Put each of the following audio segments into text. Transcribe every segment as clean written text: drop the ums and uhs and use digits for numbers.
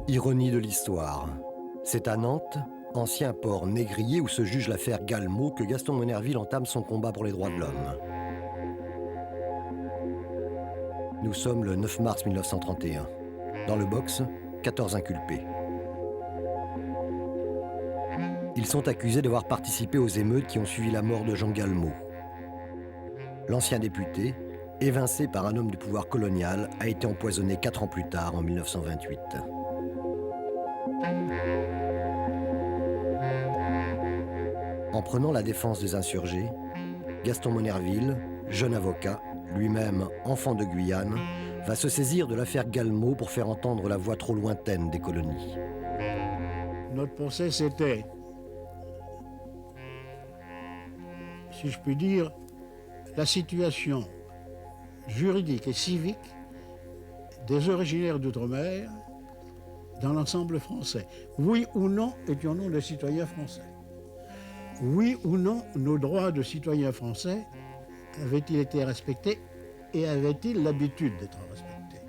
Ironie de l'histoire. C'est à Nantes, ancien port négrier où se juge l'affaire Galmo, que Gaston Monnerville entame son combat pour les droits de l'homme. Nous sommes le 9 mars 1931. Dans le box, 14 inculpés. Ils sont accusés d'avoir participé aux émeutes qui ont suivi la mort de Jean Galmo. L'ancien député, évincé par un homme du pouvoir colonial, a été empoisonné 4 ans plus tard, en 1928. En prenant la défense des insurgés, Gaston Monnerville, jeune avocat, lui-même enfant de Guyane, va se saisir de l'affaire Galmo pour faire entendre la voix trop lointaine des colonies. Notre procès, c'était, si je puis dire, la situation juridique et civique des originaires d'outre-mer dans l'ensemble français. Oui ou non étions-nous des citoyens français? Oui ou non nos droits de citoyens français avaient-ils été respectés et avaient-ils l'habitude d'être respectés?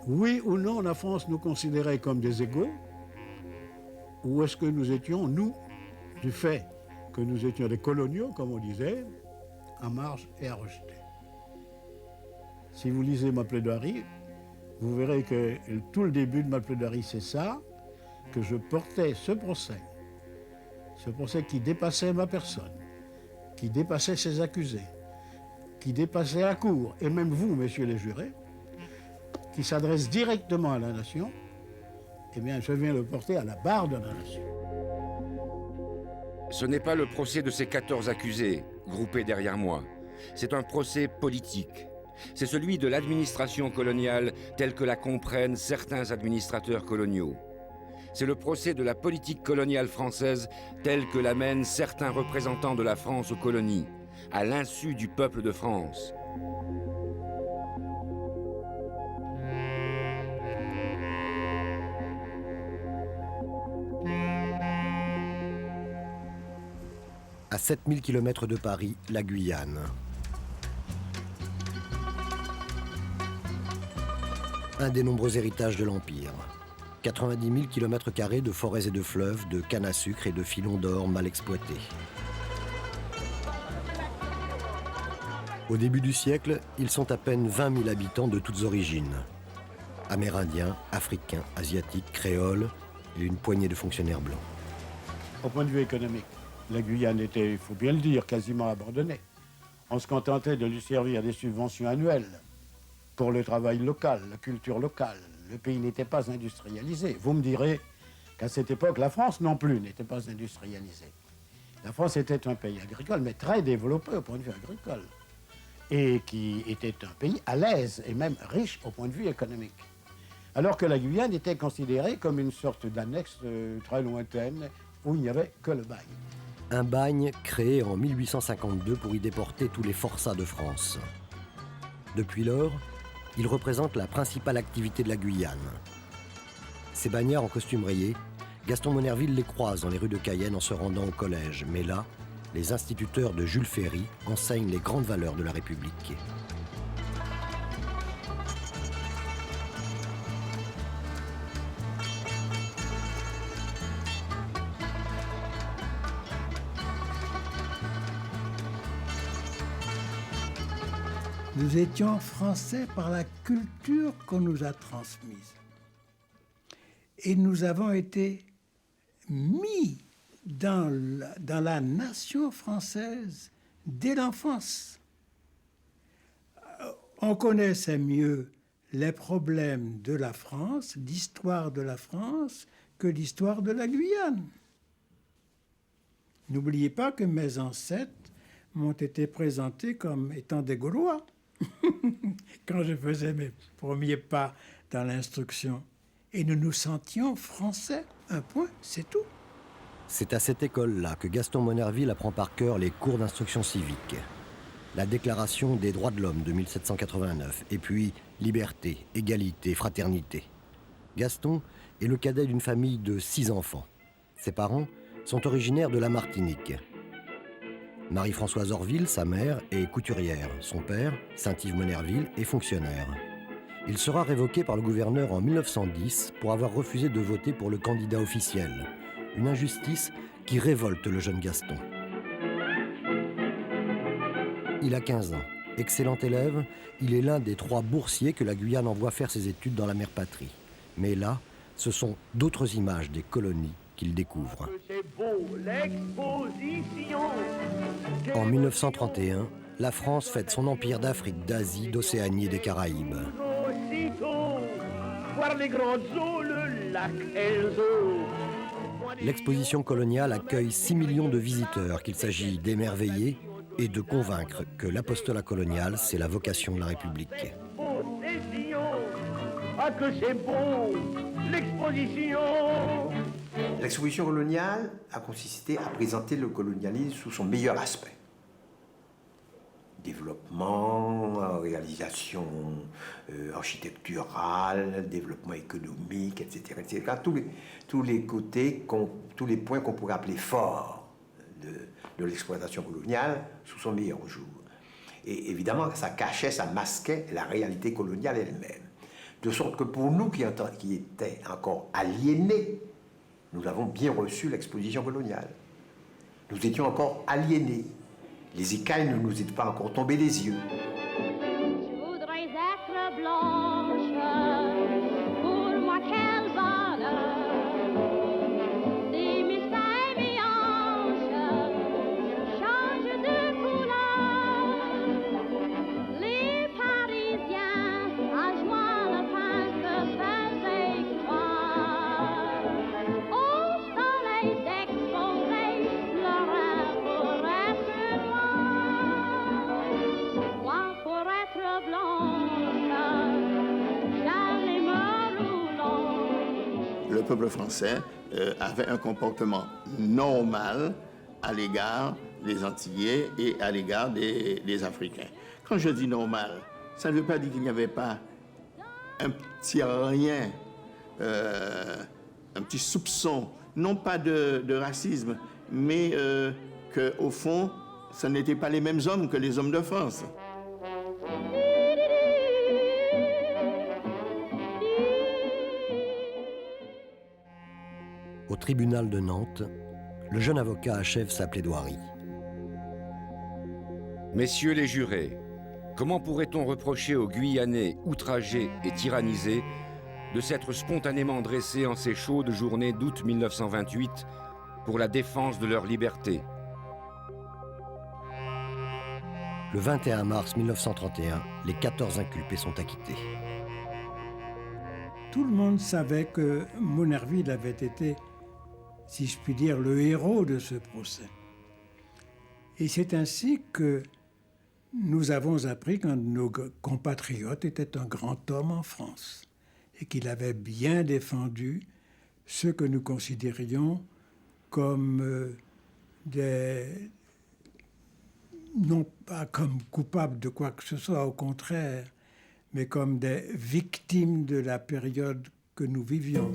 Oui ou non la France nous considérait comme des égaux? Ou est-ce que nous étions, nous, du fait que nous étions des coloniaux, comme on disait, à marge et à rejeter? Si vous lisez ma plaidoirie, vous verrez que tout le début de ma plaidoirie, c'est ça, que je portais ce procès qui dépassait ma personne, qui dépassait ses accusés, qui dépassait la cour, et même vous, messieurs les jurés, qui s'adresse directement à la nation, eh bien, je viens le porter à la barre de la nation. Ce n'est pas le procès de ces 14 accusés, groupés derrière moi. C'est un procès politique. C'est celui de l'administration coloniale telle que la comprennent certains administrateurs coloniaux. C'est le procès de la politique coloniale française telle que la mènent certains représentants de la France aux colonies, à l'insu du peuple de France. À 7000 km de Paris, la Guyane. Un des nombreux héritages de l'Empire. 90 000 km² de forêts et de fleuves, de cannes à sucre et de filons d'or mal exploités. Au début du siècle, ils sont à peine 20 000 habitants de toutes origines. Amérindiens, Africains, Asiatiques, Créoles et une poignée de fonctionnaires blancs. Au point de vue économique, la Guyane était, il faut bien le dire, quasiment abandonnée. On se contentait de lui servir des subventions annuelles pour le travail local, la culture locale. Le pays n'était pas industrialisé. Vous me direz qu'à cette époque, la France non plus n'était pas industrialisée. La France était un pays agricole, mais très développé au point de vue agricole. Et qui était un pays à l'aise et même riche au point de vue économique. Alors que la Guyane était considérée comme une sorte d'annexe très lointaine où il n'y avait que le bagne. Un bagne créé en 1852 pour y déporter tous les forçats de France. Depuis lors, il représente la principale activité de la Guyane. Ces bagnards en costume rayé, Gaston Monnerville les croise dans les rues de Cayenne en se rendant au collège. Mais là, les instituteurs de Jules Ferry enseignent les grandes valeurs de la République. Nous étions français par la culture qu'on nous a transmise. Et nous avons été mis dans la nation française dès l'enfance. On connaissait mieux les problèmes de la France, l'histoire de la France, que l'histoire de la Guyane. N'oubliez pas que mes ancêtres m'ont été présentés comme étant des Gaulois. Quand je faisais mes premiers pas dans l'instruction. Et nous nous sentions français. Un point, c'est tout. C'est à cette école-là que Gaston Monnerville apprend par cœur les cours d'instruction civique. La Déclaration des droits de l'homme de 1789, et puis liberté, égalité, fraternité. Gaston est le cadet d'une famille de 6 enfants. Ses parents sont originaires de la Martinique. Marie-Françoise Orville, sa mère, est couturière. Son père, Saint-Yves Monnerville, est fonctionnaire. Il sera révoqué par le gouverneur en 1910 pour avoir refusé de voter pour le candidat officiel. Une injustice qui révolte le jeune Gaston. Il a 15 ans. Excellent élève, il est l'un des 3 boursiers que la Guyane envoie faire ses études dans la mère patrie. Mais là, ce sont d'autres images des colonies qu'il découvre. En 1931, la France fête son empire d'Afrique, d'Asie, d'Océanie et des Caraïbes. L'exposition coloniale accueille 6 millions de visiteurs qu'il s'agit d'émerveiller et de convaincre que l'apostolat colonial, c'est la vocation de la République. L'exposition coloniale a consisté à présenter le colonialisme sous son meilleur aspect. Développement, réalisation architecturale, développement économique, etc. etc. Tous les côtés, tous les points qu'on pourrait appeler forts de l'exploitation coloniale sous son meilleur jour. Et évidemment, ça cachait, ça masquait la réalité coloniale elle-même. De sorte que pour nous qui étaient encore aliénés, nous avons bien reçu l'exposition coloniale. Nous étions encore aliénés. Les écailles ne nous étaient pas encore tombées des yeux. Je voudrais être blanche, pour moi quel bonheur. Si mes seins, mes hanches changent de couleur, les Parisiens à joie le pain se faisaient croire. Au soleil d'exposer leur rêve pour être moi pour être blanche, j'allais me roulant. Le peuple français avait un comportement normal à l'égard des Antillais et à l'égard des Africains. Quand je dis normal, ça ne veut pas dire qu'il n'y avait pas un petit rien, un petit soupçon, non pas de racisme, mais qu'au fond, ce n'étaient pas les mêmes hommes que les hommes de France. Au tribunal de Nantes, le jeune avocat achève sa plaidoirie. Messieurs les jurés, comment pourrait-on reprocher aux Guyanais outragés et tyrannisés de s'être spontanément dressés en ces chaudes journées d'août 1928 pour la défense de leur liberté? Le 21 mars 1931, les 14 inculpés sont acquittés. Tout le monde savait que Monnerville avait été, si je puis dire, le héros de ce procès. Et c'est ainsi que nous avons appris qu'un de nos compatriotes était un grand homme en France et qu'il avait bien défendu ceux que nous considérions comme non pas comme coupables de quoi que ce soit, au contraire, mais comme des victimes de la période que nous vivions.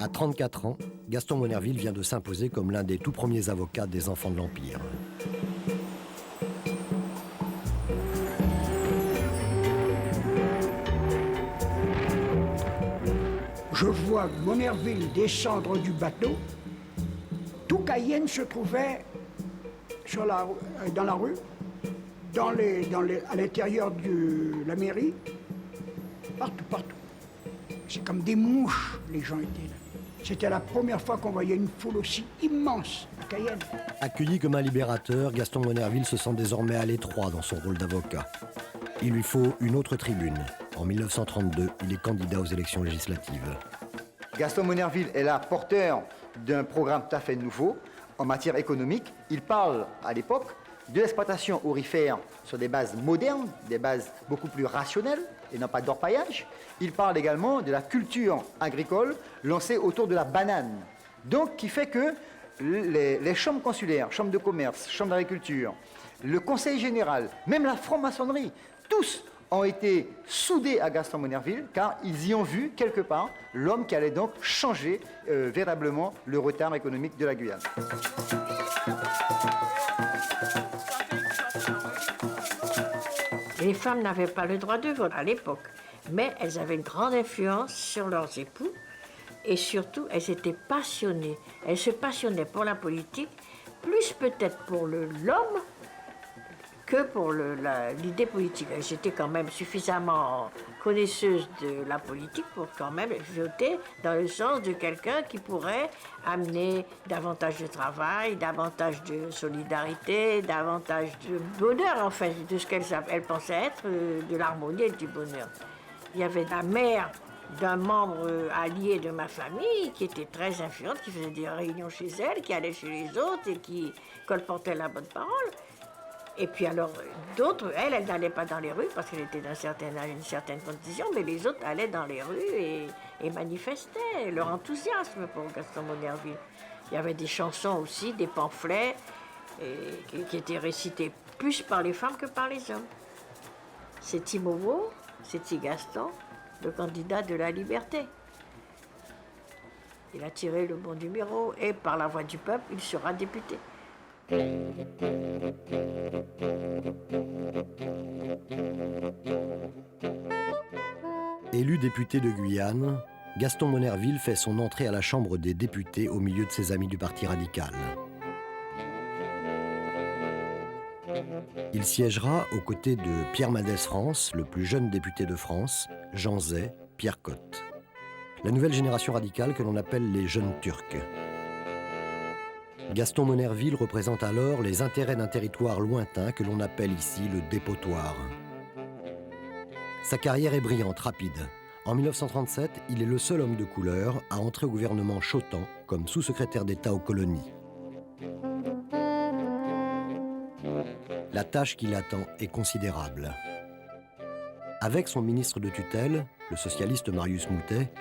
À 34 ans, Gaston Monnerville vient de s'imposer comme l'un des tout premiers avocats des enfants de l'Empire. Je vois Monnerville descendre du bateau. Tout Cayenne se trouvait dans la rue, à l'intérieur de la mairie, partout. C'est comme des mouches, les gens étaient là. C'était la première fois qu'on voyait une foule aussi immense à Cayenne. Accueilli comme un libérateur, Gaston Monnerville se sent désormais à l'étroit dans son rôle d'avocat. Il lui faut une autre tribune. En 1932, il est candidat aux élections législatives. Gaston Monnerville est là porteur d'un programme tout à fait nouveau en matière économique. Il parle à l'époque de l'exploitation aurifère sur des bases modernes, des bases beaucoup plus rationnelles et non pas d'orpaillage. Il parle également de la culture agricole lancée autour de la banane. Donc, qui fait que les chambres consulaires, chambres de commerce, chambres d'agriculture, le conseil général, même la franc-maçonnerie, tous ont été soudés à Gaston Monnerville car ils y ont vu quelque part l'homme qui allait donc changer véritablement le retard économique de la Guyane. Les femmes n'avaient pas le droit de vote à l'époque, mais elles avaient une grande influence sur leurs époux et surtout, elles étaient passionnées. Elles se passionnaient pour la politique, plus peut-être pour l'homme que pour l'idée politique. Elles étaient quand même suffisamment connaisseuses de la politique pour quand même voter dans le sens de quelqu'un qui pourrait amener davantage de travail, davantage de solidarité, davantage de bonheur, en fait, de ce qu'elles pensaient être de l'harmonie et du bonheur. Il y avait la mère d'un membre allié de ma famille qui était très influente, qui faisait des réunions chez elle, qui allait chez les autres et qui colportait la bonne parole. Et puis alors, d'autres, elle n'allait pas dans les rues parce qu'elle était d'une certaine condition, mais les autres allaient dans les rues et manifestaient leur enthousiasme pour Gaston Monnerville. Il y avait des chansons aussi, des pamphlets qui étaient récités plus par les femmes que par les hommes. C'est Timovo, c'est Gaston, le candidat de la liberté. Il a tiré le bon numéro et par la voix du peuple, il sera député. Élu député de Guyane, Gaston Monnerville fait son entrée à la Chambre des députés au milieu de ses amis du Parti radical. Il siégera aux côtés de Pierre Mendès France, le plus jeune député de France, Jean Zay, Pierre Cotte. La nouvelle génération radicale que l'on appelle les Jeunes Turcs. Gaston Monnerville représente alors les intérêts d'un territoire lointain que l'on appelle ici le dépotoir. Sa carrière est brillante, rapide. En 1937, il est le seul homme de couleur à entrer au gouvernement Chotan comme sous-secrétaire d'État aux colonies. La tâche qui l'attend est considérable. Avec son ministre de tutelle, le socialiste Marius Moutet,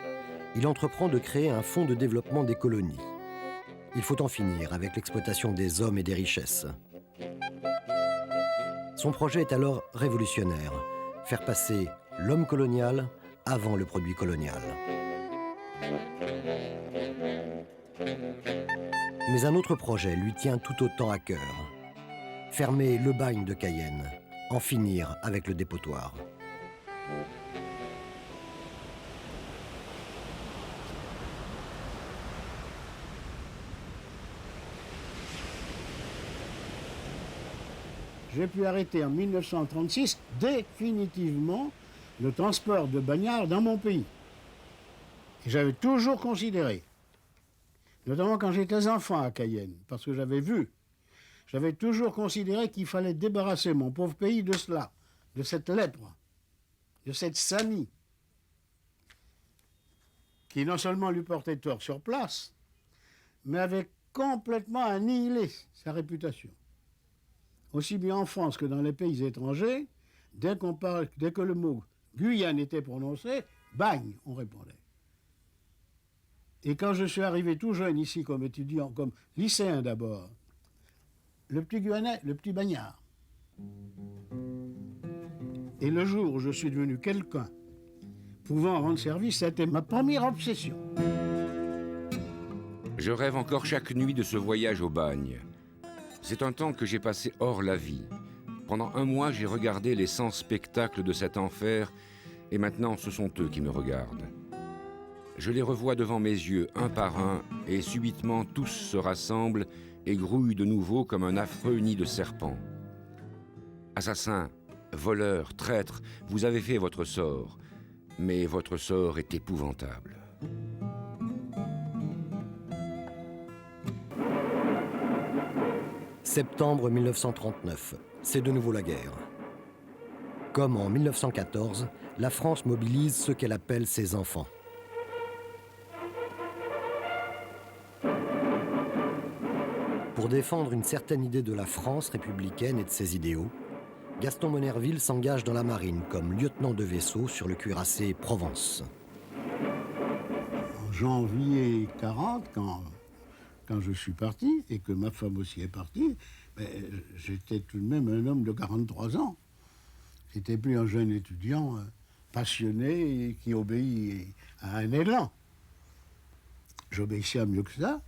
il entreprend de créer un fonds de développement des colonies. Il faut en finir avec l'exploitation des hommes et des richesses. Son projet est alors révolutionnaire, faire passer l'homme colonial avant le produit colonial. Mais un autre projet lui tient tout autant à cœur. Fermer le bagne de Cayenne, en finir avec le dépotoir. J'ai pu arrêter en 1936 définitivement le transport de bagnards dans mon pays. Et j'avais toujours considéré, notamment quand j'étais enfant à Cayenne, parce que j'avais toujours considéré qu'il fallait débarrasser mon pauvre pays de cela, de cette lèpre, de cette sanie, qui non seulement lui portait tort sur place, mais avait complètement annihilé sa réputation. Aussi bien en France que dans les pays étrangers, dès que le mot Guyane était prononcé, bang, on répondait. Et quand je suis arrivé tout jeune ici comme étudiant, comme lycéen d'abord, le petit Guyanais, le petit bagnard. Et le jour où je suis devenu quelqu'un pouvant rendre service, c'était ma première obsession. Je rêve encore chaque nuit de ce voyage au bagne. C'est un temps que j'ai passé hors la vie. Pendant un mois, j'ai regardé les 100 spectacles de cet enfer, et maintenant, ce sont eux qui me regardent. Je les revois devant mes yeux, un par un, et subitement, tous se rassemblent et grouillent de nouveau comme un affreux nid de serpents. Assassins, voleurs, traîtres, vous avez fait votre sort, mais votre sort est épouvantable. Septembre 1939, c'est de nouveau la guerre. Comme en 1914, la France mobilise ce qu'elle appelle ses enfants. Pour défendre une certaine idée de la France républicaine et de ses idéaux, Gaston Monnerville s'engage dans la marine comme lieutenant de vaisseau sur le cuirassé Provence. En janvier 40, quand je suis parti, et que ma femme aussi est partie, j'étais tout de même un homme de 43 ans. J'étais plus un jeune étudiant passionné et qui obéit à un élan. J'obéissais à mieux que ça.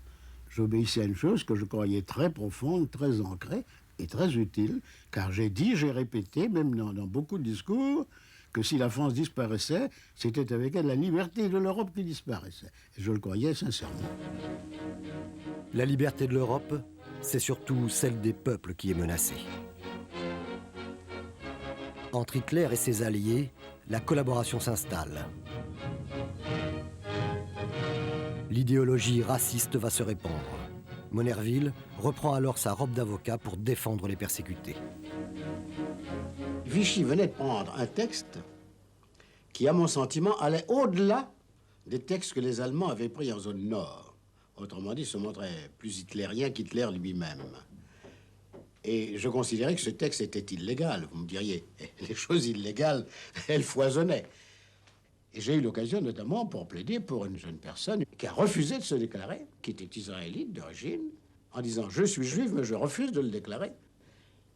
J'obéissais à une chose que je croyais très profonde, très ancrée, est très utile, car j'ai dit, j'ai répété, même dans beaucoup de discours, que si la France disparaissait, c'était avec elle la liberté de l'Europe qui disparaissait. Et je le croyais sincèrement. La liberté de l'Europe, c'est surtout celle des peuples qui est menacée. Entre Hitler et ses alliés, la collaboration s'installe. L'idéologie raciste va se répandre. Monnerville reprend alors sa robe d'avocat pour défendre les persécutés. Vichy venait de prendre un texte qui, à mon sentiment, allait au-delà des textes que les Allemands avaient pris en zone nord. Autrement dit, se montrait plus hitlérien qu'Hitler lui-même. Et je considérais que ce texte était illégal. Vous me diriez, les choses illégales, elles foisonnaient. Et j'ai eu l'occasion notamment pour plaider pour une jeune personne qui a refusé de se déclarer, qui était israélite d'origine, en disant « je suis juif, mais je refuse de le déclarer ».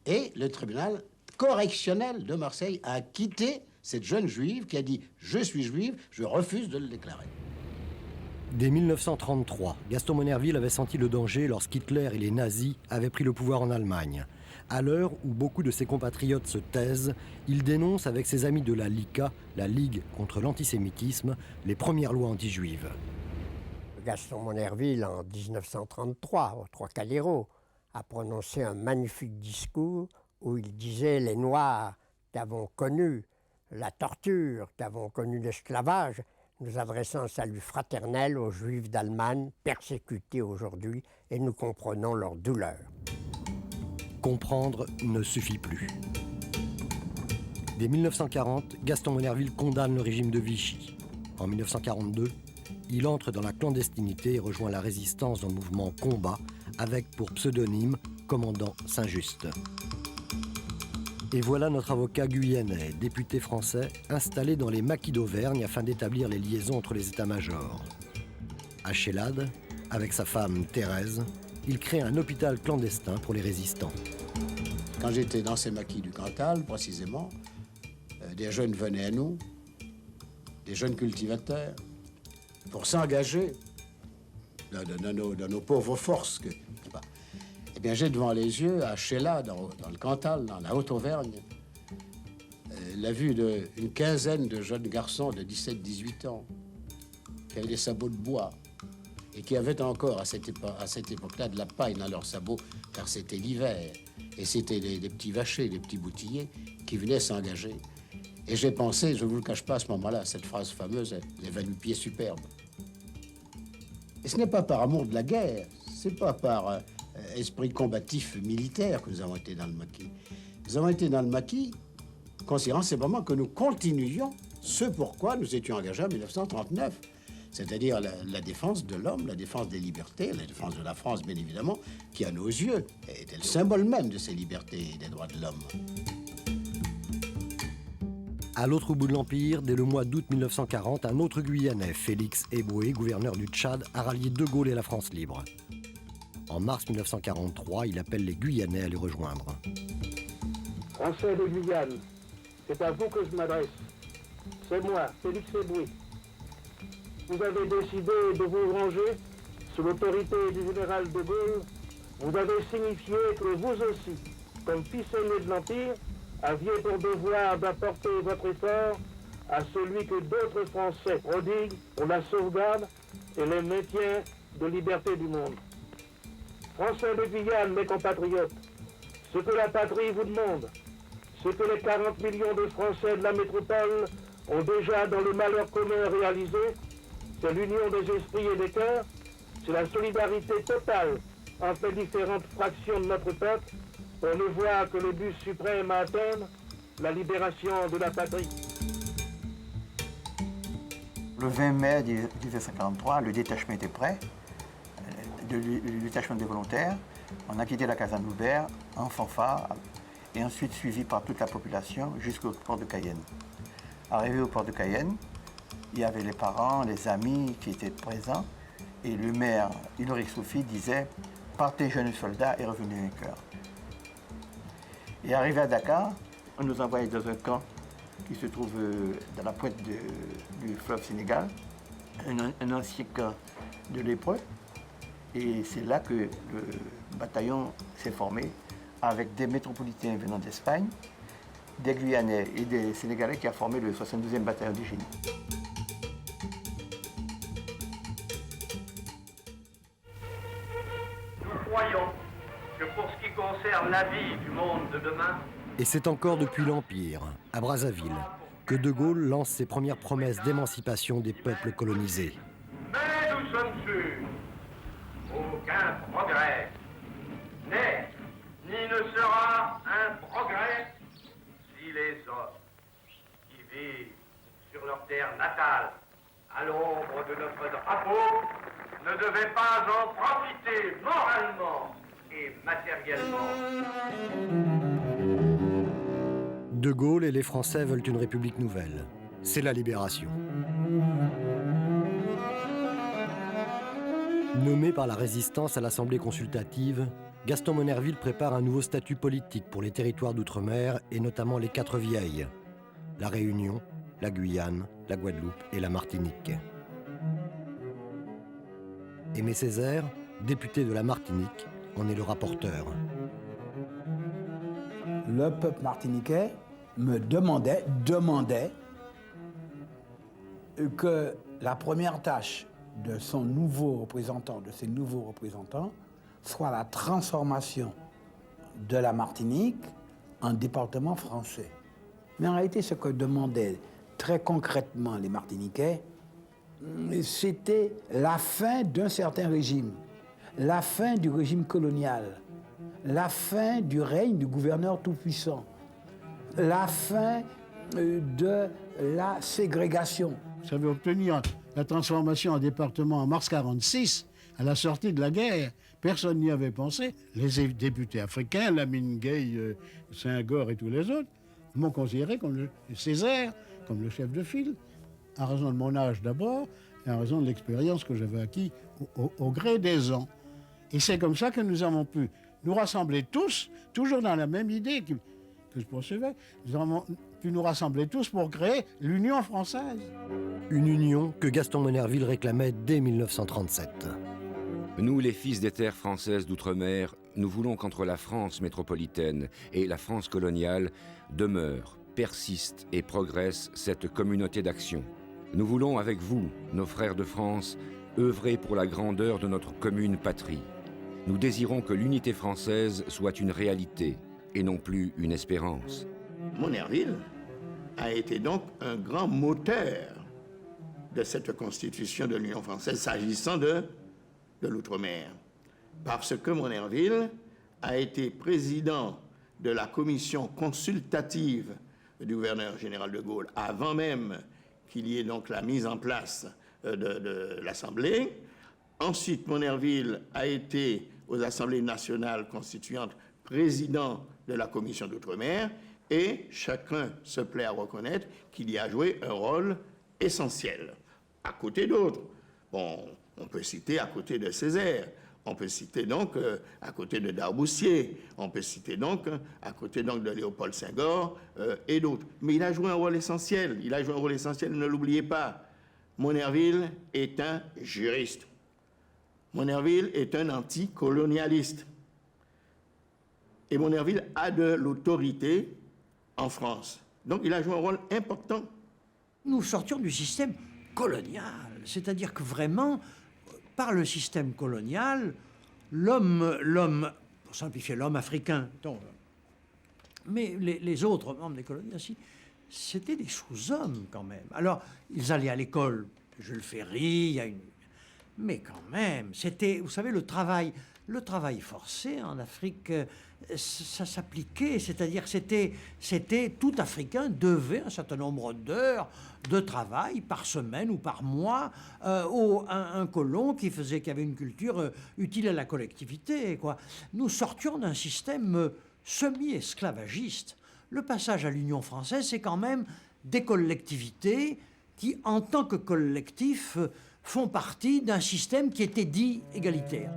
Et le tribunal correctionnel de Marseille a acquitté cette jeune juive qui a dit « je suis juive, je refuse de le déclarer ». Dès 1933, Gaston Monnerville avait senti le danger lorsqu'Hitler et les nazis avaient pris le pouvoir en Allemagne. À l'heure où beaucoup de ses compatriotes se taisent, il dénonce avec ses amis de la LICA, la Ligue contre l'antisémitisme, les premières lois anti-juives. Gaston Monnerville, en 1933, au Trocadéro, a prononcé un magnifique discours où il disait « les Noirs qu'avons connu la torture, qu'avons connu l'esclavage », nous adressons un salut fraternel aux Juifs d'Allemagne persécutés aujourd'hui et nous comprenons leur douleur. Comprendre ne suffit plus. Dès 1940, Gaston Monnerville condamne le régime de Vichy. En 1942, il entre dans la clandestinité et rejoint la résistance dans le mouvement Combat avec pour pseudonyme Commandant Saint-Just. Et voilà notre avocat guyanais, député français, installé dans les maquis d'Auvergne afin d'établir les liaisons entre les états-majors. À Chelade, avec sa femme Thérèse, il crée un hôpital clandestin pour les résistants. Quand j'étais dans ces maquis du Cantal, précisément, des jeunes venaient à nous, des jeunes cultivateurs, pour s'engager dans nos pauvres forces. Eh bien, j'ai devant les yeux, à Chelade, dans le Cantal, dans la Haute-Auvergne, la vue d'une quinzaine de jeunes garçons de 17-18 ans qui avaient des sabots de bois et qui avaient encore, à cette époque-là, de la paille dans leurs sabots, car c'était l'hiver. Et c'était des petits vachers, des petits boutilliers qui venaient s'engager. Et j'ai pensé, je ne vous le cache pas à ce moment-là, cette phrase fameuse, les va-nu-pieds superbes. Et ce n'est pas par amour de la guerre, c'est pas par esprit combatif militaire que nous avons été dans le maquis. Nous avons été dans le maquis, considérant simplement que nous continuions ce pourquoi nous étions engagés en 1939. C'est-à-dire la défense de l'homme, la défense des libertés, la défense de la France, bien évidemment, qui, à nos yeux, était le symbole même de ces libertés et des droits de l'homme. À l'autre bout de l'Empire, dès le mois d'août 1940, un autre Guyanais, Félix Eboué, gouverneur du Tchad, a rallié De Gaulle et la France libre. En mars 1943, il appelle les Guyanais à les rejoindre. Français de Guyane, c'est à vous que je m'adresse. C'est moi, Félix Eboué. Vous avez décidé de vous ranger sous l'autorité du général de Gaulle. Vous avez signifié que vous aussi, comme fils aîné de l'Empire, aviez pour devoir d'apporter votre effort à celui que d'autres Français prodiguent pour la sauvegarde et le maintien de liberté du monde. Français de Guyane, mes compatriotes, ce que la patrie vous demande, ce que les 40 millions de Français de la métropole ont déjà dans le malheur commun réalisé, c'est l'union des esprits et des cœurs, c'est la solidarité totale entre les différentes fractions de notre peuple pour ne voir que le but suprême à atteindre, la libération de la patrie. Le 20 mai 1943, le détachement était prêt, le détachement des volontaires. On a quitté la caserne d'Aubert en fanfare et ensuite suivi par toute la population jusqu'au port de Cayenne. Arrivé au port de Cayenne, il y avait les parents, les amis qui étaient présents et le maire, Ulrich Sophie, disait « Partez jeunes soldats et revenez vainqueurs ». Et arrivé à Dakar, on nous envoyait dans un camp qui se trouve dans la pointe du fleuve Sénégal, un ancien camp de lépreux. Et c'est là que le bataillon s'est formé avec des métropolitains venant d'Espagne, des Guyanais et des Sénégalais qui a formé le 72e bataillon du génie. Nous croyons que pour ce qui concerne la vie du monde de demain, Et c'est encore depuis l'Empire, à Brazzaville, que De Gaulle lance ses premières promesses d'émancipation des peuples colonisés. mais nous sommes sûrs, aucun progrès n'est ni ne sera un progrès si les hommes qui vivent sur leur terre natale, à l'ombre de notre drapeau, ne devaient pas en profiter moralement et matériellement. De Gaulle et les Français veulent une république nouvelle. C'est la libération. Nommé par la résistance à l'Assemblée consultative, Gaston Monnerville prépare un nouveau statut politique pour les territoires d'outre-mer et notamment les 4 vieilles, la Réunion, la Guyane, la Guadeloupe et la Martinique. Aimé Césaire, député de la Martinique, en est le rapporteur. Le peuple martiniquais me demandait que la première tâche de son nouveau représentant, de ses nouveaux représentants, soit la transformation de la Martinique en département français. Mais en réalité, ce que demandaient très concrètement les Martiniquais, c'était la fin d'un certain régime, la fin du régime colonial, la fin du règne du gouverneur tout-puissant, la fin de la ségrégation. Ça veut obtenir la transformation en département en mars 1946, à la sortie de la guerre. Personne n'y avait pensé. Les députés africains, Lamine Gueye, Senghor et tous les autres, m'ont considéré comme le Césaire, comme le chef de file, à raison de mon âge d'abord, et à raison de l'expérience que j'avais acquis au gré des ans. Et c'est comme ça que nous avons pu nous rassembler tous, toujours dans la même idée que je poursuivais. Nous avons pu nous rassembler tous pour créer l'Union française. Une union que Gaston Monnerville réclamait dès 1937. Nous, les fils des terres françaises d'outre-mer, nous voulons qu'entre la France métropolitaine et la France coloniale demeure, persiste et progresse cette communauté d'action. Nous voulons, avec vous, nos frères de France, œuvrer pour la grandeur de notre commune patrie. Nous désirons que l'unité française soit une réalité et non plus une espérance. Monnerville a été donc un grand moteur de cette constitution de l'Union française s'agissant de l'outre-mer. Parce que Monnerville a été président de la commission consultative du gouverneur général de Gaulle avant même qu'il y ait donc la mise en place de l'Assemblée. Ensuite, Monnerville a été aux Assemblées nationales constituantes président de la commission d'outre-mer et chacun se plaît à reconnaître qu'il y a joué un rôle essentiel, à côté d'autres. Bon, on peut citer à côté de Césaire, on peut citer donc à côté de Darboussier, on peut citer donc à côté donc de Léopold Senghor et d'autres. Mais il a joué un rôle essentiel, ne l'oubliez pas. Monnerville est un juriste. Monnerville est un anticolonialiste. Et Monnerville a de l'autorité en France. Donc il a joué un rôle important. Nous sortions du système colonial, c'est-à-dire que vraiment, par le système colonial, l'homme, pour simplifier, l'homme africain, mais les autres membres des colonies aussi, c'était des sous-hommes quand même. Alors, ils allaient à l'école, Jules Ferry, mais quand même, c'était, vous savez, le travail forcé en Afrique, ça s'appliquait, c'est-à-dire c'était tout Africain devait un certain nombre d'heures de travail par semaine ou par mois un colon qui avait une culture utile à la collectivité, quoi. Nous sortions d'un système semi-esclavagiste. Le passage à l'Union française, c'est quand même des collectivités qui, en tant que collectifs, font partie d'un système qui était dit égalitaire.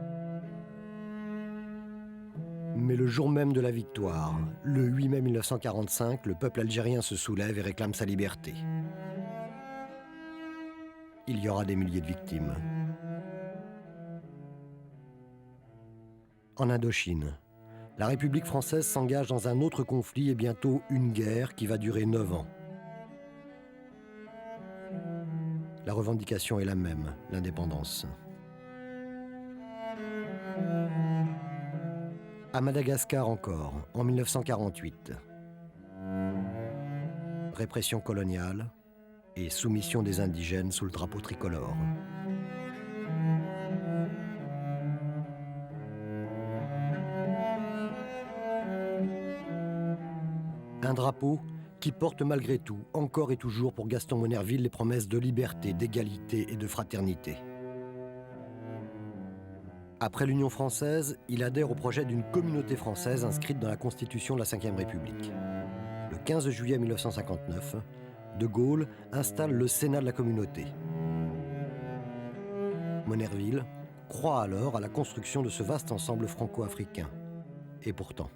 Mais le jour même de la victoire, le 8 mai 1945, le peuple algérien se soulève et réclame sa liberté. Il y aura des milliers de victimes. En Indochine, la République française s'engage dans un autre conflit et bientôt une guerre qui va durer 9 ans. La revendication est la même, l'indépendance. À Madagascar encore, en 1948. Répression coloniale et soumission des indigènes sous le drapeau tricolore. Un drapeau qui porte malgré tout, encore et toujours pour Gaston Monnerville, les promesses de liberté, d'égalité et de fraternité. Après l'Union française, il adhère au projet d'une communauté française inscrite dans la Constitution de la Ve République. Le 15 juillet 1959, De Gaulle installe le Sénat de la communauté. Monnerville croit alors à la construction de ce vaste ensemble franco-africain. Et pourtant...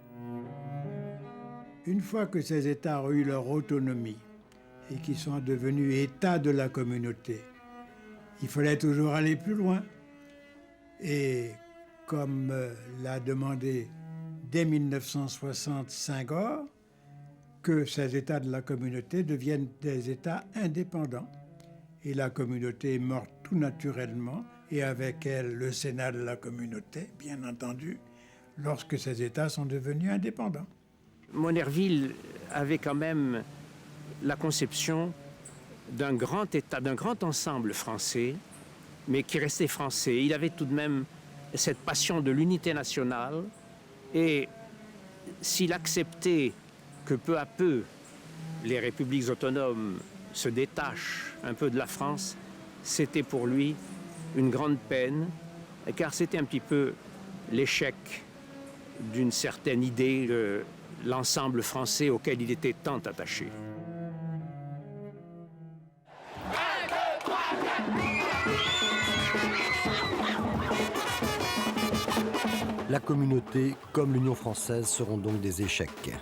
Une fois que ces États ont eu leur autonomie et qu'ils sont devenus États de la communauté, il fallait toujours aller plus loin. Et comme l'a demandé dès 1960 Senghor, que ces États de la communauté deviennent des États indépendants. Et la communauté est morte tout naturellement, et avec elle le Sénat de la communauté, bien entendu, lorsque ces États sont devenus indépendants. Monnerville avait quand même la conception d'un grand État, d'un grand ensemble français, mais qui restait français. Il avait tout de même cette passion de l'unité nationale, et s'il acceptait que peu à peu les républiques autonomes se détachent un peu de la France, c'était pour lui une grande peine, car c'était un petit peu l'échec d'une certaine idée, l'ensemble français auquel il était tant attaché. La communauté, comme l'Union française, seront donc des échecs.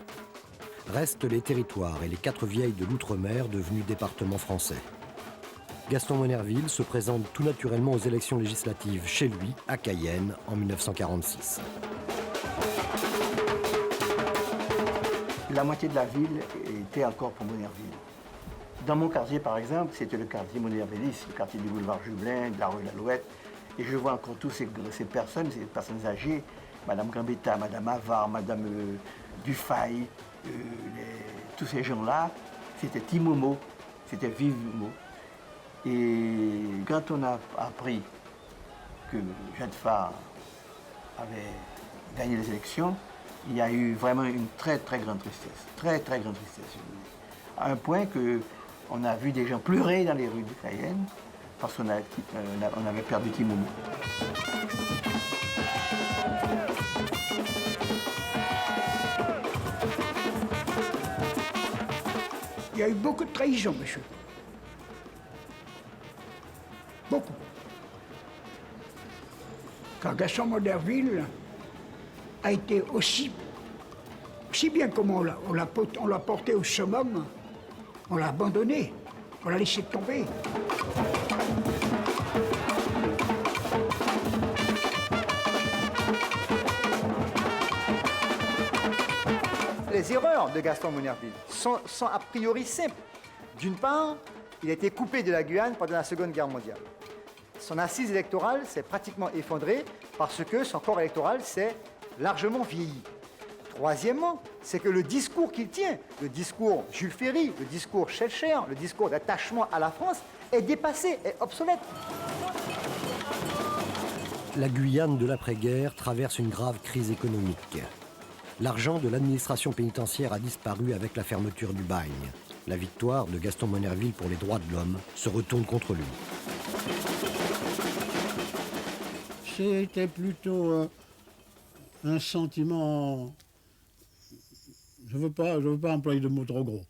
Restent les territoires et les 4 vieilles de l'outre-mer devenus départements français. Gaston Monnerville se présente tout naturellement aux élections législatives chez lui, à Cayenne, en 1946. La moitié de la ville était encore pour Monnerville. Dans mon quartier, par exemple, c'était le quartier monnervilliste, le quartier du boulevard Jubelin, de la rue Lalouette. Et je vois encore toutes ces personnes âgées, Madame Gambetta, Madame Avard, Madame Dufay, tous ces gens-là, c'était Timomo, c'était Vivement. Et quand on a appris que Jeanne Phare avait gagné les élections, il y a eu vraiment une très très grande tristesse, très très grande tristesse. À un point qu'on a vu des gens pleurer dans les rues de Cayenne parce qu'on avait perdu Timomo. Il y a eu beaucoup de trahison, monsieur. Beaucoup. Car Gaston Monnerville a été aussi bien comme on l'a porté au summum, on l'a abandonné, on l'a laissé tomber. Les erreurs de Gaston Monnerville sont a priori simples. D'une part, il a été coupé de la Guyane pendant la Seconde Guerre mondiale. Son assise électorale s'est pratiquement effondrée parce que son corps électoral s'est largement vieilli. Troisièmement, c'est que le discours qu'il tient, le discours Jules Ferry, le discours Schellcher, le discours d'attachement à la France, est dépassé, est obsolète. La Guyane de l'après-guerre traverse une grave crise économique. L'argent de l'administration pénitentiaire a disparu avec la fermeture du bagne. La victoire de Gaston Monnerville pour les droits de l'homme se retourne contre lui. C'était plutôt un sentiment, je veux pas employer de mots trop gros,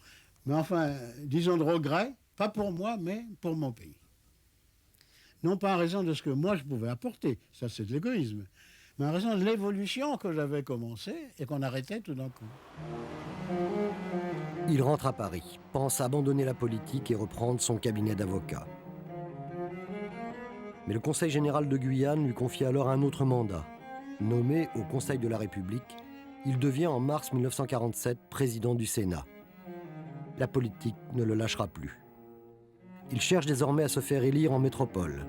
mais enfin, disons de regret, pas pour moi, mais pour mon pays. Non pas en raison de ce que moi je pouvais apporter, ça c'est de l'égoïsme, mais en raison de l'évolution que j'avais commencée et qu'on arrêtait tout d'un coup. Il rentre à Paris, pense abandonner la politique et reprendre son cabinet d'avocat. Mais le Conseil général de Guyane lui confie alors un autre mandat. Nommé au Conseil de la République, Il devient en mars 1947 président du Sénat. La politique ne le lâchera plus. Il cherche désormais à se faire élire en métropole.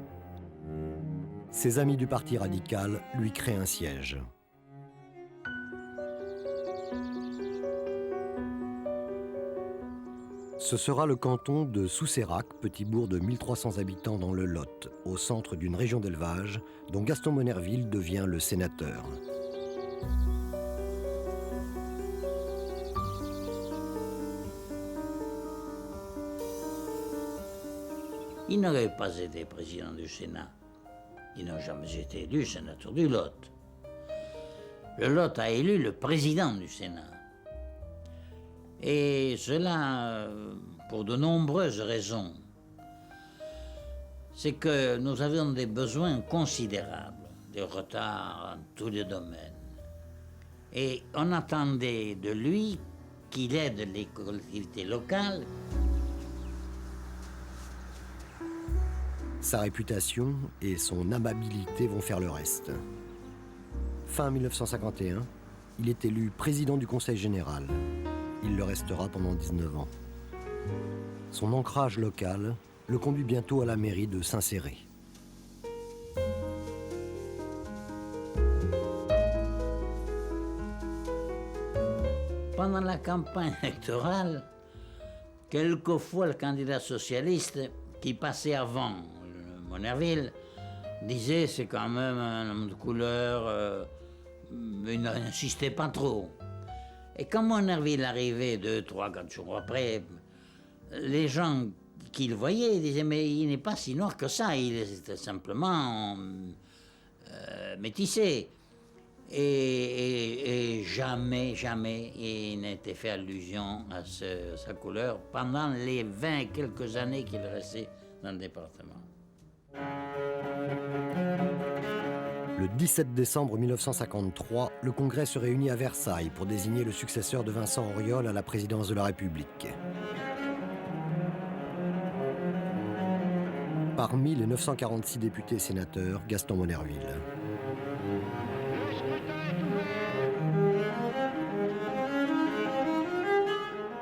Ses amis du Parti radical lui créent un siège. Ce sera le canton de Soussérac, petit bourg de 1300 habitants dans le Lot, au centre d'une région d'élevage, dont Gaston Monnerville devient le sénateur. Il n'aurait pas été président du Sénat. Il n'a jamais été élu sénateur du Lot. Le Lot a élu le président du Sénat. Et cela, pour de nombreuses raisons. C'est que nous avions des besoins considérables, des retards en tous les domaines. Et on attendait de lui qu'il aide les collectivités locales. Sa réputation et son amabilité vont faire le reste. Fin 1951, il est élu président du Conseil général. Il le restera pendant 19 ans. Son ancrage local le conduit bientôt à la mairie de Saint-Céré. Pendant la campagne électorale, quelquefois le candidat socialiste qui passait avant Monnerville disait c'est quand même un homme de couleur, il n'insistait pas trop. Et quand Monnerville arrivait 2, 3, 4 jours après, les gens qui le voyaient disaient mais il n'est pas si noir que ça, il était simplement métissé. Et jamais il n'était fait allusion à sa couleur pendant les 20 et quelques années qu'il restait dans le département. Le 17 décembre 1953, le Congrès se réunit à Versailles pour désigner le successeur de Vincent Auriol à la présidence de la République. Parmi les 946 députés et sénateurs, Gaston Monnerville.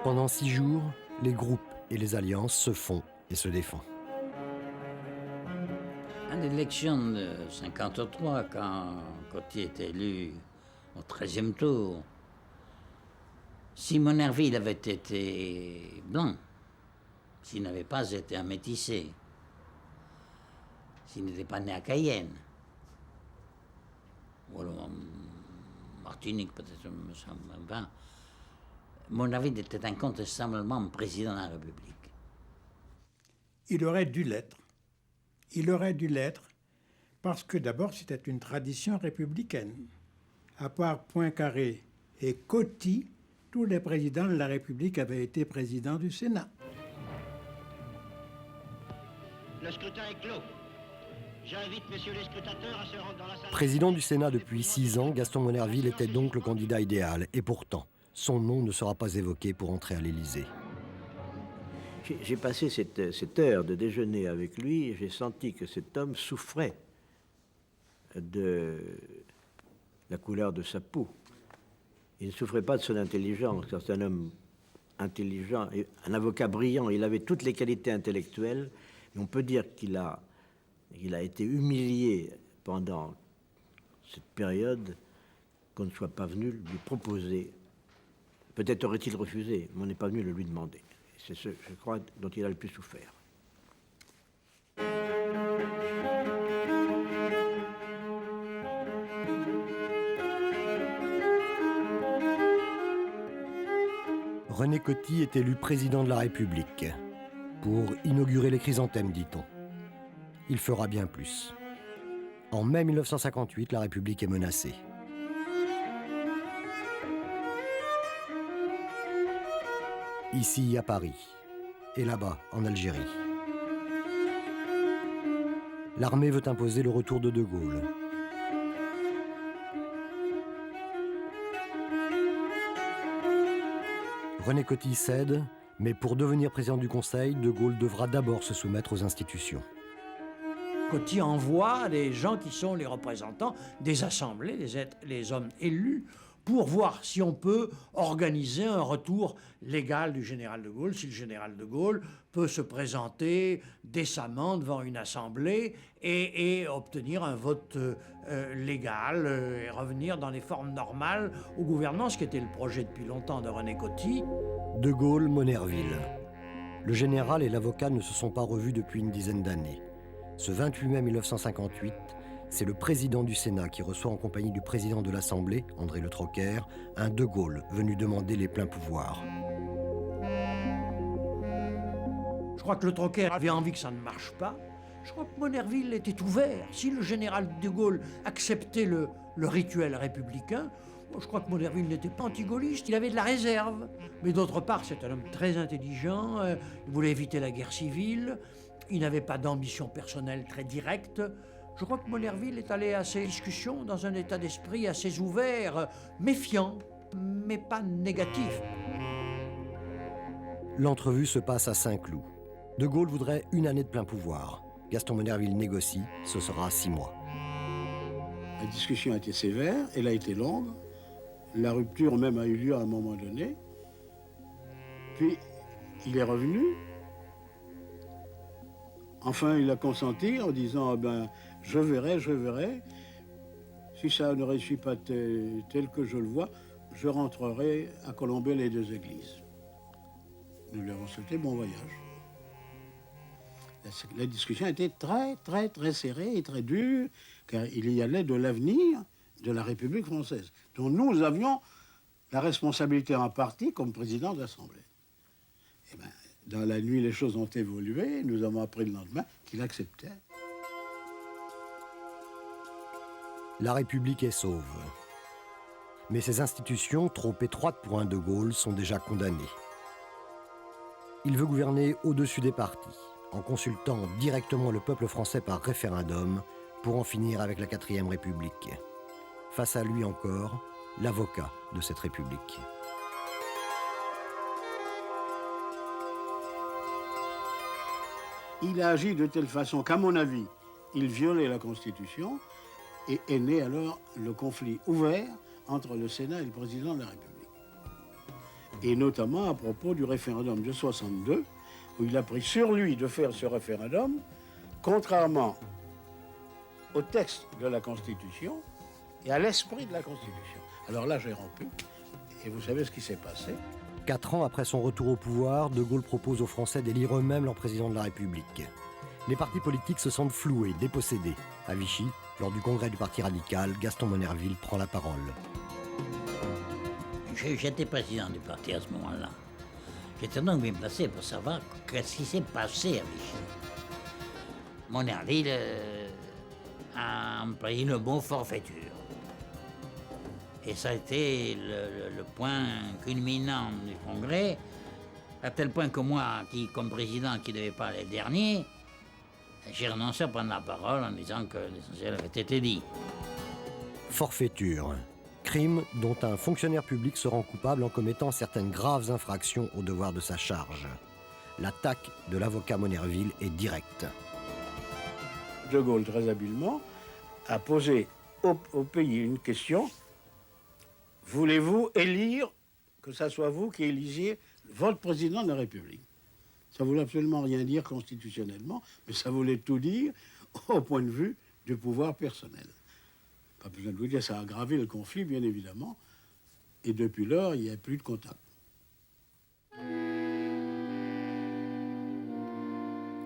Pendant 6 jours, les groupes et les alliances se font et se défendent. À l'élection de 1953, quand Coty est élu au 13e tour, si Monnerville avait été blanc, s'il n'avait pas été un métissé, s'il n'était pas né à Cayenne, ou alors en Martinique peut-être, me semble pas, Monnerville était incontestablement président de la République. Il aurait dû l'être. Il aurait dû l'être parce que d'abord c'était une tradition républicaine. À part Poincaré et Coty, tous les présidents de la République avaient été présidents du Sénat. Le scrutin est clos. J'invite messieurs les scrutateurs à se rendre dans la salle. Président du Sénat depuis 6 ans, Gaston Monnerville était donc le candidat idéal. Et pourtant, son nom ne sera pas évoqué pour entrer à l'Élysée. J'ai passé cette heure de déjeuner avec lui et j'ai senti que cet homme souffrait de la couleur de sa peau. Il ne souffrait pas de son intelligence, car c'est un homme intelligent, et un avocat brillant. Il avait toutes les qualités intellectuelles, mais on peut dire qu'il a été humilié pendant cette période qu'on ne soit pas venu lui proposer. Peut-être aurait-il refusé, mais on n'est pas venu le lui demander. C'est ce, je crois, dont il a le plus souffert. René Coty est élu président de la République pour inaugurer les chrysanthèmes, dit-on. Il fera bien plus. En mai 1958, la République est menacée. Ici à Paris, et là-bas en Algérie. L'armée veut imposer le retour de De Gaulle. René Coty cède, mais pour devenir président du Conseil, De Gaulle devra d'abord se soumettre aux institutions. Coty envoie des gens qui sont les représentants des assemblées, les hommes élus, pour voir si on peut organiser un retour légal du général de Gaulle, si le général de Gaulle peut se présenter décemment devant une assemblée et obtenir un vote légal et revenir dans les formes normales au gouvernement, ce qui était le projet depuis longtemps de René Coty. De Gaulle, Monnerville. Le général et l'avocat ne se sont pas revus depuis une dizaine d'années. Ce 28 mai 1958, c'est le président du Sénat qui reçoit en compagnie du président de l'Assemblée, André Le Troquer, un De Gaulle venu demander les pleins pouvoirs. Je crois que Le Troquer avait envie que ça ne marche pas. Je crois que Monnerville était ouvert. Si le général de Gaulle acceptait le rituel républicain, je crois que Monnerville n'était pas anti-gaulliste, il avait de la réserve. Mais d'autre part, c'est un homme très intelligent, il voulait éviter la guerre civile, il n'avait pas d'ambition personnelle très directe. Je crois que Monnerville est allé à ces discussions dans un état d'esprit assez ouvert, méfiant, mais pas négatif. L'entrevue se passe à Saint-Cloud. De Gaulle voudrait une année de plein pouvoir. Gaston Monnerville négocie, ce sera 6 mois. La discussion a été sévère, elle a été longue. La rupture même a eu lieu à un moment donné. Puis, il est revenu. Enfin, il a consenti en disant, je verrai. Si ça ne réussit pas tel que je le vois, je rentrerai à Colomber les 2 églises. Nous lui avons souhaité bon voyage. La discussion était très serrée et très dure, car il y allait de l'avenir de la République française, dont nous avions la responsabilité en partie comme président de l'Assemblée. Et dans la nuit, les choses ont évolué. Nous avons appris le lendemain qu'il acceptait. La République est sauve. Mais ses institutions, trop étroites pour un De Gaulle, sont déjà condamnées. Il veut gouverner au-dessus des partis, en consultant directement le peuple français par référendum pour en finir avec la 4e République. Face à lui encore, l'avocat de cette République. Il a agi de telle façon qu'à mon avis, il violait la Constitution et est né alors le conflit ouvert entre le Sénat et le président de la République. Et notamment à propos du référendum de 62, où il a pris sur lui de faire ce référendum, contrairement au texte de la Constitution et à l'esprit de la Constitution. Alors là, j'ai rompu, et vous savez ce qui s'est passé. 4 ans après son retour au pouvoir, De Gaulle propose aux Français d'élire eux-mêmes leur président de la République. Les partis politiques se sentent floués, dépossédés. À Vichy, lors du congrès du Parti radical, Gaston Monnerville prend la parole. J'étais président du parti à ce moment-là. J'étais donc bien placé pour savoir qu'est-ce qui s'est passé à Vichy. Monnerville a employé le mot forfaiture. Et ça a été le point culminant du congrès, à tel point que moi, comme président qui ne devait pas aller dernier, j'ai renoncé à prendre la parole en disant que l'essentiel avait été dit. Forfaiture. Crime dont un fonctionnaire public se rend coupable en commettant certaines graves infractions au devoir de sa charge. L'attaque de l'avocat Monnerville est directe. De Gaulle, très habilement, a posé au pays une question. Voulez-vous élire, que ce soit vous qui élisiez votre président de la République? Ça ne voulait absolument rien dire constitutionnellement, mais ça voulait tout dire au point de vue du pouvoir personnel. Pas besoin de vous dire, ça a aggravé le conflit, bien évidemment, et depuis lors, il n'y a plus de contact.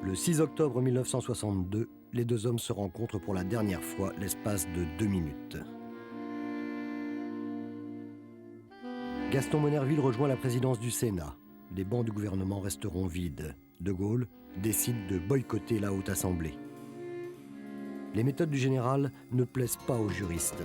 Le 6 octobre 1962, les 2 hommes se rencontrent pour la dernière fois l'espace de 2 minutes. Gaston Monnerville rejoint la présidence du Sénat. Les bancs du gouvernement resteront vides. De Gaulle décide de boycotter la Haute Assemblée. Les méthodes du général ne plaisent pas aux juristes.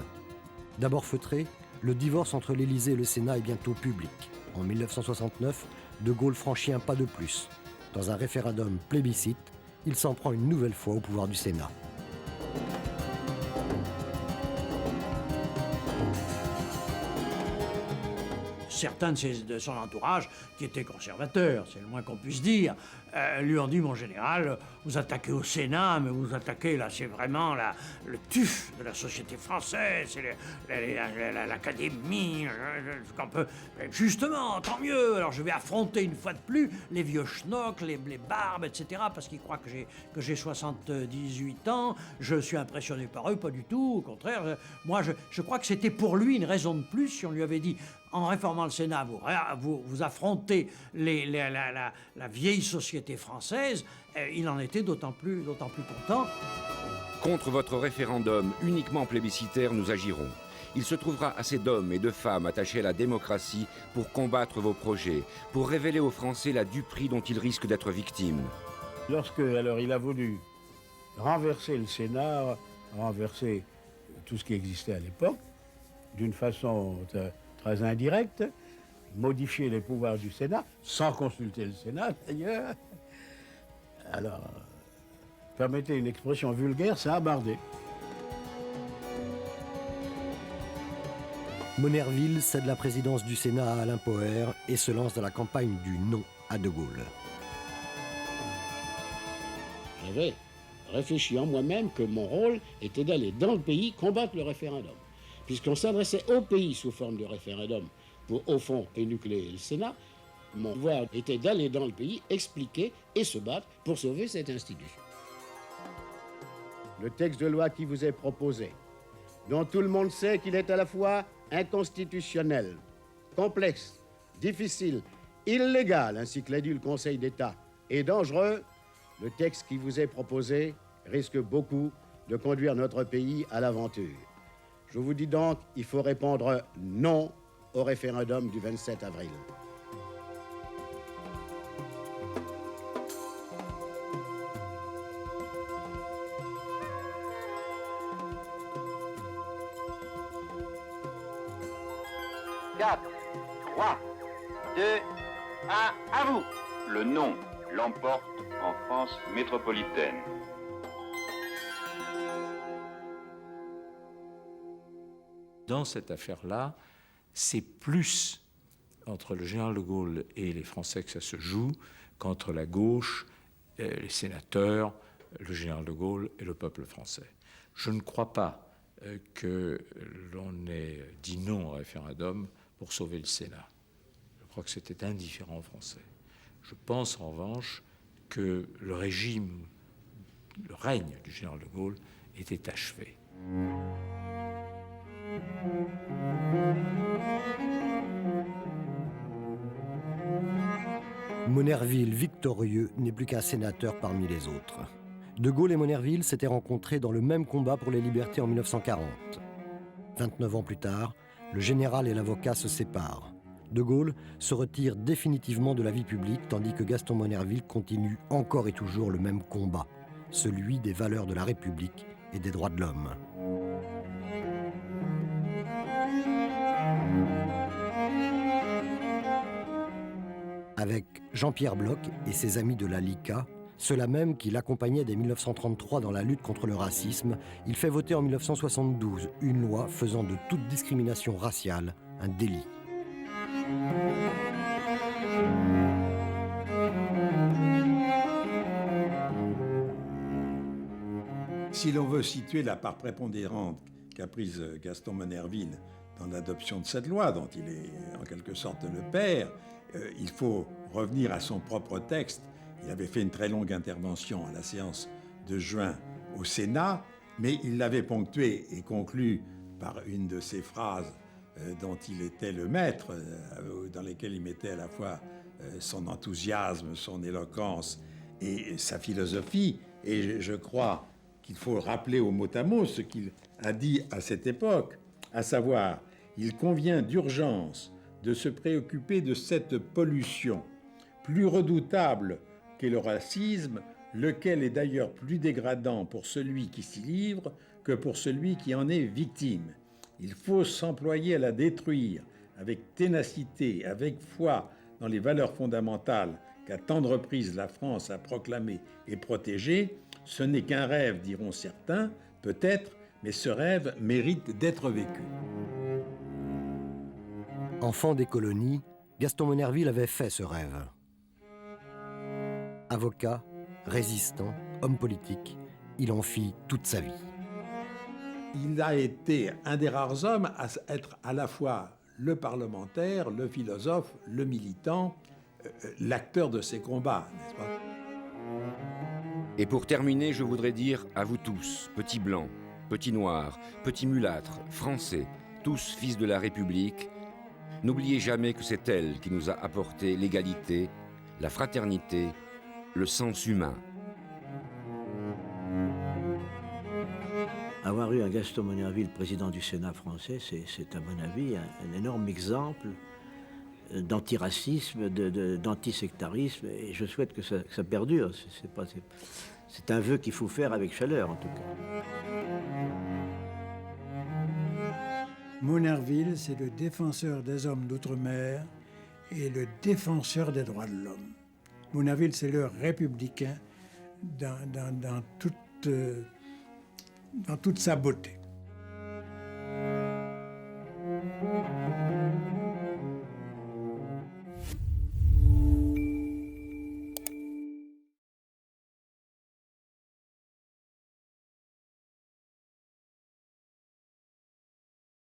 D'abord feutré, le divorce entre l'Élysée et le Sénat est bientôt public. En 1969, De Gaulle franchit un pas de plus. Dans un référendum plébiscite, il s'en prend une nouvelle fois au pouvoir du Sénat. certains de son entourage, qui étaient conservateurs, c'est le moins qu'on puisse dire, lui ont dit, mon général, vous attaquez au Sénat, mais vous attaquez, là, c'est vraiment le tuf de la société française, c'est l'académie, qu'on peut... Justement, tant mieux, alors je vais affronter une fois de plus les vieux schnocks, les barbes, etc., parce qu'ils croient que j'ai 78 ans, je suis impressionné par eux, pas du tout, au contraire, moi, je crois que c'était pour lui une raison de plus si on lui avait dit, en réformant le Sénat, vous affrontez la vieille société française, il en était d'autant plus content. Contre votre référendum uniquement plébiscitaire, nous agirons. Il se trouvera assez d'hommes et de femmes attachés à la démocratie pour combattre vos projets, pour révéler aux Français la duperie dont ils risquent d'être victimes. Lorsque, alors, il a voulu renverser le Sénat, renverser tout ce qui existait à l'époque, d'une façon très indirecte, modifier les pouvoirs du Sénat, sans consulter le Sénat d'ailleurs. Alors, permettez une expression vulgaire, ça a bardé. Monnerville cède la présidence du Sénat à Alain Poher et se lance dans la campagne du non à De Gaulle. J'avais réfléchi en moi-même que mon rôle était d'aller dans le pays combattre le référendum. Puisqu'on s'adressait au pays sous forme de référendum pour, au fond, énucléer le Sénat, mon devoir était d'aller dans le pays, expliquer et se battre pour sauver cette institution. Le texte de loi qui vous est proposé, dont tout le monde sait qu'il est à la fois inconstitutionnel, complexe, difficile, illégal, ainsi que l'a dit le Conseil d'État, et dangereux, le texte qui vous est proposé risque beaucoup de conduire notre pays à l'aventure. Je vous dis donc, il faut répondre non au référendum du 27 avril. Quatre, 3, 2, 1, à vous. Le non l'emporte en France métropolitaine. Dans cette affaire-là, c'est plus entre le général de Gaulle et les Français que ça se joue qu'entre la gauche, les sénateurs, le général de Gaulle et le peuple français. Je ne crois pas que l'on ait dit non au référendum pour sauver le Sénat. Je crois que c'était indifférent aux Français. Je pense en revanche que le règne du général de Gaulle était achevé. Monnerville, victorieux, n'est plus qu'un sénateur parmi les autres. De Gaulle et Monnerville s'étaient rencontrés dans le même combat pour les libertés en 1940. 29 ans plus tard, le général et l'avocat se séparent. De Gaulle se retire définitivement de la vie publique, tandis que Gaston Monnerville continue encore et toujours le même combat, celui des valeurs de la République et des droits de l'homme. Avec Jean-Pierre Bloch et ses amis de la LICA, ceux-là même qui l'accompagnaient dès 1933 dans la lutte contre le racisme, il fait voter en 1972 une loi faisant de toute discrimination raciale un délit. Si l'on veut situer la part prépondérante qu'a prise Gaston Monnerville dans l'adoption de cette loi, dont il est en quelque sorte le père, il faut revenir à son propre texte. Il avait fait une très longue intervention à la séance de juin au Sénat, mais il l'avait ponctuée et conclue par une de ces phrases dont il était le maître, dans lesquelles il mettait à la fois son enthousiasme, son éloquence et sa philosophie. Et je crois qu'il faut rappeler au mot à mot ce qu'il a dit à cette époque, à savoir, il convient d'urgence de se préoccuper de cette pollution, plus redoutable qu'est le racisme, lequel est d'ailleurs plus dégradant pour celui qui s'y livre que pour celui qui en est victime. Il faut s'employer à la détruire avec ténacité, avec foi dans les valeurs fondamentales qu'à tant de reprises la France a proclamées et protégées. Ce n'est qu'un rêve, diront certains, peut-être, mais ce rêve mérite d'être vécu. Enfant des colonies, Gaston Monnerville avait fait ce rêve. Avocat, résistant, homme politique, il en fit toute sa vie. Il a été un des rares hommes à être à la fois le parlementaire, le philosophe, le militant, l'acteur de ces combats, n'est-ce pas? Et pour terminer, je voudrais dire à vous tous, petits blancs, petits noirs, petits mulâtres, français, tous fils de la République, n'oubliez jamais que c'est elle qui nous a apporté l'égalité, la fraternité, le sens humain. Avoir eu un Gaston Monnerville président du Sénat français, c'est à mon avis un énorme exemple d'antiracisme, d'antisectarisme, et je souhaite que ça perdure. C'est un vœu qu'il faut faire avec chaleur, en tout cas. Monnerville, c'est le défenseur des hommes d'outre-mer et le défenseur des droits de l'homme. Monnerville, c'est le républicain dans toute sa beauté.